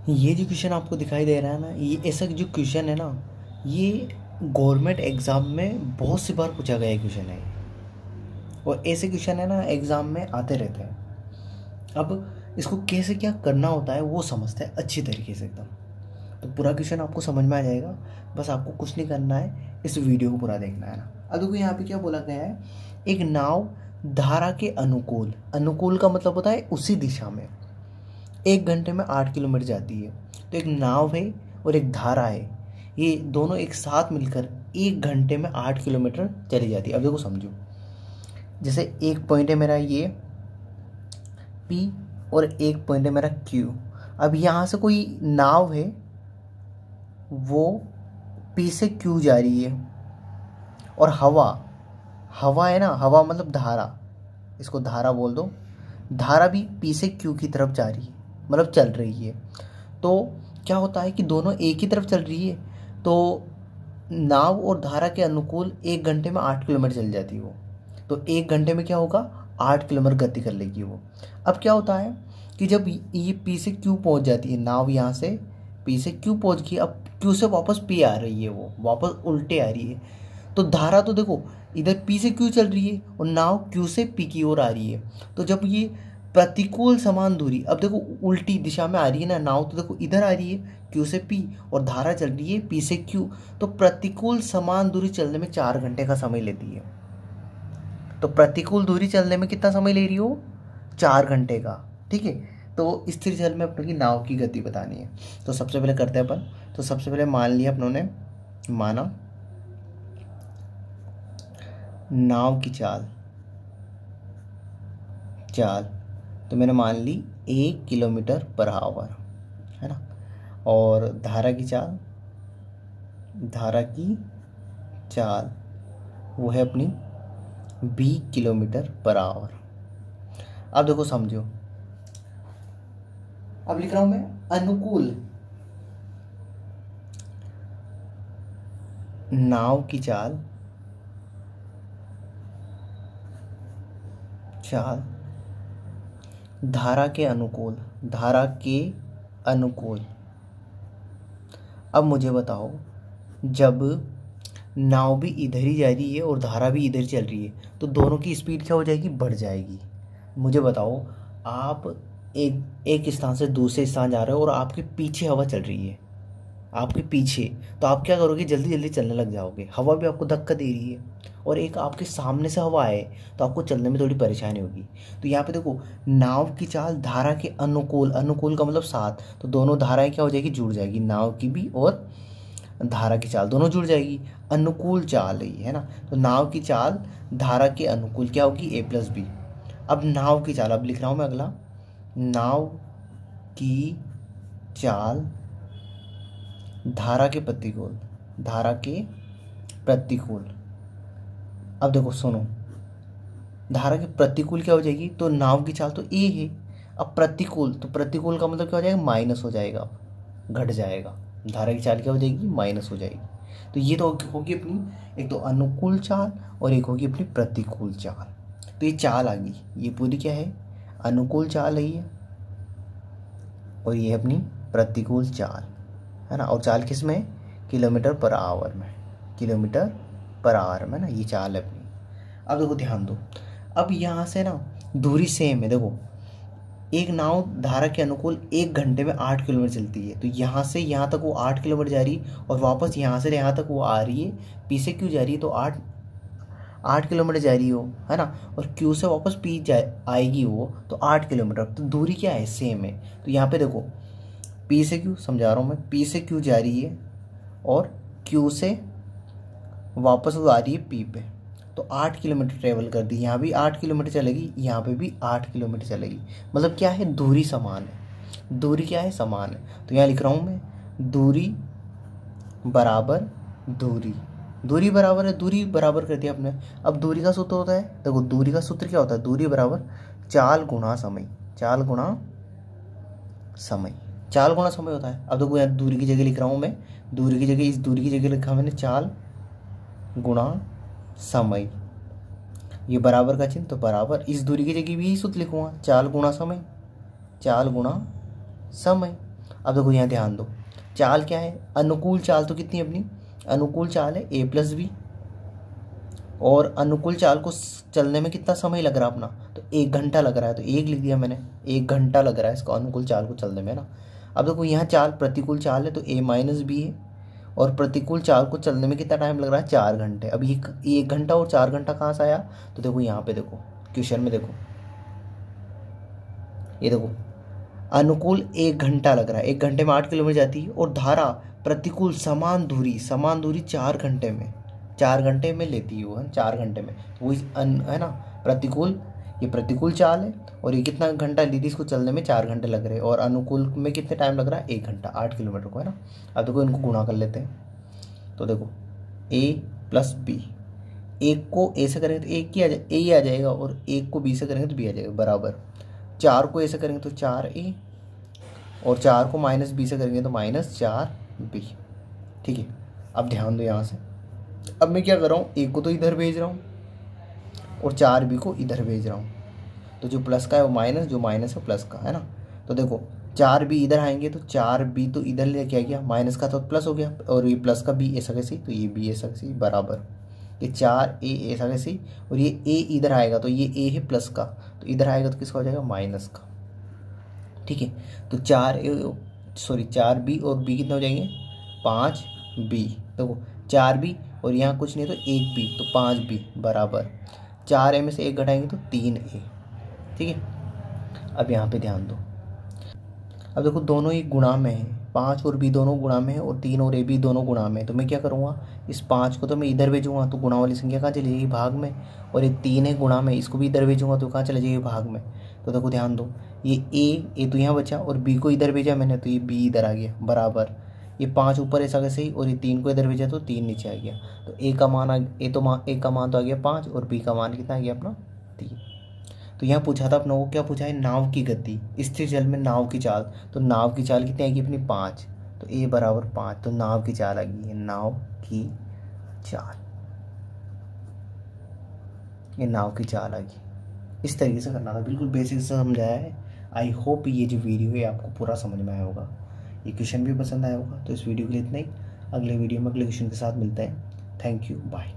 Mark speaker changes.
Speaker 1: ये जो क्वेश्चन आपको दिखाई दे रहा है ना, ये ऐसा जो क्वेश्चन है ना, ये गवर्नमेंट एग्ज़ाम में बहुत सी बार पूछा गया क्वेश्चन है। और ऐसे क्वेश्चन है ना एग्ज़ाम में आते रहते हैं। अब इसको कैसे क्या करना होता है वो समझते हैं अच्छी तरीके से एकदम। तो पूरा क्वेश्चन आपको समझ में आ जाएगा। बस आपको कुछ नहीं करना है, इस वीडियो को पूरा देखना है ना। अब देखो यहाँ पे क्या बोला गया है, एक नाव धारा के अनुकूल, अनुकूल का मतलब होता है उसी दिशा में 1 घंटे में 8 किलोमीटर जाती है। तो एक नाव है और एक धारा है, ये दोनों एक साथ मिलकर 1 घंटे में 8 किलोमीटर चली जाती है। अब देखो समझो, जैसे एक पॉइंट है मेरा ये P और एक पॉइंट है मेरा Q। अब यहाँ से कोई नाव है, वो P से Q जा रही है, और हवा है ना, हवा मतलब धारा, इसको धारा बोल दो, धारा भी P से Q की तरफ जा रही है, मतलब चल रही है। तो क्या होता है कि दोनों एक ही तरफ चल रही है, तो नाव और धारा के अनुकूल 1 घंटे में 8 किलोमीटर चल जाती है वो। तो 1 घंटे में क्या होगा, 8 किलोमीटर गति कर लेगी वो। अब क्या होता है कि जब ये P से Q पहुंच जाती है, नाव यहाँ से P से Q पहुंच गई, अब Q से वापस P आ रही है, वो वापस उल्टे आ रही है। तो धारा तो देखो इधर P से Q चल रही है और नाव Q से P की ओर आ रही है। तो जब ये प्रतिकूल समान दूरी, अब देखो उल्टी दिशा में आ रही है ना नाव, तो देखो इधर आ रही है Q से P और धारा चल रही है P से Q, तो प्रतिकूल समान दूरी चलने में 4 घंटे का समय लेती है। तो प्रतिकूल दूरी चलने में कितना समय ले रही हो, 4 घंटे का। ठीक है, तो स्थिर जल में अपने की नाव की गति बतानी है। तो सबसे पहले करते हैं अपन, तो सबसे पहले मान लिया अपनों ने, माना नाव की चाल तो मैंने मान ली 1 किलोमीटर पर आवर, है ना। और धारा की चाल वो है अपनी 20 किलोमीटर पर आवर। अब देखो समझो, अब लिख रहा हूं मैं अनुकूल नाव की चाल धारा के अनुकूल। अब मुझे बताओ, जब नाव भी इधर ही जा रही है और धारा भी इधर चल रही है, तो दोनों की स्पीड क्या हो जाएगी, बढ़ जाएगी। मुझे बताओ, आप एक स्थान से दूसरे स्थान जा रहे हो और आपके पीछे हवा चल रही है, आपके पीछे, तो आप क्या करोगे, जल्दी जल्दी चलने लग जाओगे। हवा भी आपको धक्का दे रही है, और एक आपके सामने से हवा है, तो आपको चलने में थोड़ी परेशानी होगी। तो यहाँ पे देखो, नाव की चाल धारा के अनुकूल, अनुकूल का मतलब साथ, तो दोनों धाराएं क्या हो जाएगी, जुड़ जाएगी, नाव की भी और धारा की चाल दोनों जुड़ जाएगी। अनुकूल चाल है ना, तो नाव की चाल धारा के अनुकूल क्या होगी, A+B। अब नाव की चाल, अब लिख रहा हूँ मैं अगला, नाव की चाल धारा के प्रतिकूल। अब देखो सुनो, धारा के प्रतिकूल क्या हो जाएगी, तो नाव की चाल तो A है, अब प्रतिकूल, तो प्रतिकूल का मतलब क्या हो जाएगा, माइनस हो जाएगा, घट जाएगा। धारा की चाल क्या हो जाएगी, माइनस हो जाएगी। तो ये तो होगी अपनी, एक तो अनुकूल चाल और एक होगी अपनी प्रतिकूल चाल। तो ये चाल आ गई, ये पूरी क्या है, अनुकूल चाल है ये, और ये अपनी प्रतिकूल चाल है ना। और चाल किस में, किलोमीटर पर आवर में, ना, ये चाल है अपनी। अब देखो ध्यान दो, अब यहाँ से ना दूरी सेम है। देखो, एक नाव धारा के अनुकूल 1 घंटे में 8 किलोमीटर चलती है, तो यहाँ से यहाँ तक वो 8 किलोमीटर जा रही है, और वापस यहाँ से यहाँ तक वो आ रही है, P से Q जा रही है, तो 8 किलोमीटर जा रही हो, है ना। और Q से वापस P आएगी वो, तो 8 किलोमीटर, तो दूरी क्या है, सेम है। तो यहाँ पे देखो, P से Q समझा रहा हूँ मैं, P से Q जा रही है और Q से वापस वो आ रही है P पे, तो 8 किलोमीटर ट्रेवल कर दी। यहाँ भी 8 किलोमीटर चलेगी, यहाँ पे भी 8 किलोमीटर चलेगी। मतलब क्या है, दूरी समान है, दूरी क्या है, समान है। तो यहाँ लिख रहा हूँ मैं, दूरी बराबर है, दूरी बराबर कर दिया आपने। अब दूरी का सूत्र होता है, देखो दूरी का सूत्र क्या होता है, दूरी बराबर चाल गुणा समय होता है। अब देखो यहाँ दूरी की जगह लिख रहा हूँ मैं, इस दूरी की जगह लिखा मैंने चाल गुणा समय, ये बराबर का चिन्ह, तो बराबर, इस दूरी की जगह भी यही सूत्र लिखूंगा, चाल गुणा समय। अब देखो यहाँ ध्यान दो, चाल क्या है, अनुकूल चाल तो कितनी अपनी, अनुकूल चाल है a प्लस बी, और अनुकूल चाल को चलने में कितना समय लग रहा है अपना, तो 1 घंटा लग रहा है, तो 1 लिख दिया मैंने, 1 घंटा लग रहा है इसको अनुकूल चाल को चलने में ना। अब देखो यहाँ चाल प्रतिकूल चाल है तो a माइनस बी है, और प्रतिकूल चाल को चलने में कितना टाइम लग रहा है, 4 घंटे। अब ये 1 घंटा और 4 घंटा कहाँ से आया, तो देखो यहाँ पे देखो क्वेश्चन में देखो, ये देखो अनुकूल 1 घंटा लग रहा है, 1 घंटे में 8 किलोमीटर जाती है, और धारा प्रतिकूल समान दूरी 4 घंटे में, 4 घंटे में लेती है वो, है 4 घंटे में, तो वही है ना प्रतिकूल, ये प्रतिकूल चाल है, और ये कितना घंटा ली थी इसको चलने में, 4 घंटे लग रहे हैं, और अनुकूल में कितने टाइम लग रहा है, 1 घंटा, 8 किलोमीटर को, है ना। अब देखो इनको गुणा कर लेते हैं, तो देखो a प्लस बी, एक को a से करेंगे तो एक ही a आ जाएगा, और एक को b से करेंगे तो b आ जाएगा, बराबर 4 को a से करेंगे तो 4a, और 4 को माइनस b से करेंगे तो -4b। ठीक है, अब ध्यान दो यहाँ से, अब मैं क्या कर रहा हूँ, एक को तो इधर भेज रहा हूँ और 4b को इधर भेज रहा हूँ, तो जो प्लस का है वो माइनस, जो माइनस है प्लस का, है ना। तो देखो 4b इधर आएंगे तो 4b तो इधर लेके आ गया, माइनस का तो प्लस हो गया, और ये प्लस का b ऐसा कैसे, तो ये b ऐसा कैसे, बराबर ये 4a ऐसा कैसे, और ये a इधर आएगा तो ये a है प्लस का, तो इधर आएगा तो किसका हो जाएगा, माइनस का। ठीक है, तो 4b और b कितने हो जाएंगे, 5b। देखो 4b और यहाँ कुछ नहीं तो 1b, तो 5b बराबर 4a में से 1 घटाएंगे तो 3a। ठीक है, अब यहाँ पे ध्यान दो, अब देखो दोनों ही गुणा में है, 5 और b दोनों गुणा में है, और 3 और a भी दोनों गुणा में है, तो मैं क्या करूँगा, इस 5 को तो मैं इधर भेजूँगा तो गुणा वाली संख्या कहाँ चली जाएगी, भाग में, और ये 3 है गुणा में, इसको भी इधर भेजूँगा तो कहाँ चले जाएगी, भाग में। तो देखो ध्यान दो, ये a तो यहाँ बचा, और b को इधर भेजा मैंने तो ये b इधर आ गया, बराबर ये 5 ऊपर ऐसा कैसे ही, और ये 3 को इधर भेजा तो 3 नीचे आ गया, तो a का मान a का मान तो आ गया 5, और b का मान कितना आ गया अपना 3। तो यहाँ पूछा था अपनों को, क्या पूछा है, नाव की गति, स्थिर जल में नाव की चाल, तो नाव की चाल कितनी आएगी अपनी 5, तो a बराबर 5, तो नाव की चाल आ गई है, नाव की चाल, ये नाव की चाल आ गई। इस तरीके से करना था, बिल्कुल बेसिक से समझाया है। आई होप ये जो वीडियो है आपको पूरा समझ में आया होगा, ये क्वेश्चन भी पसंद आया होगा। तो इस वीडियो के लिए इतना ही, अगले वीडियो में अगले क्वेश्चन के साथ मिलते हैं। Thank you, bye.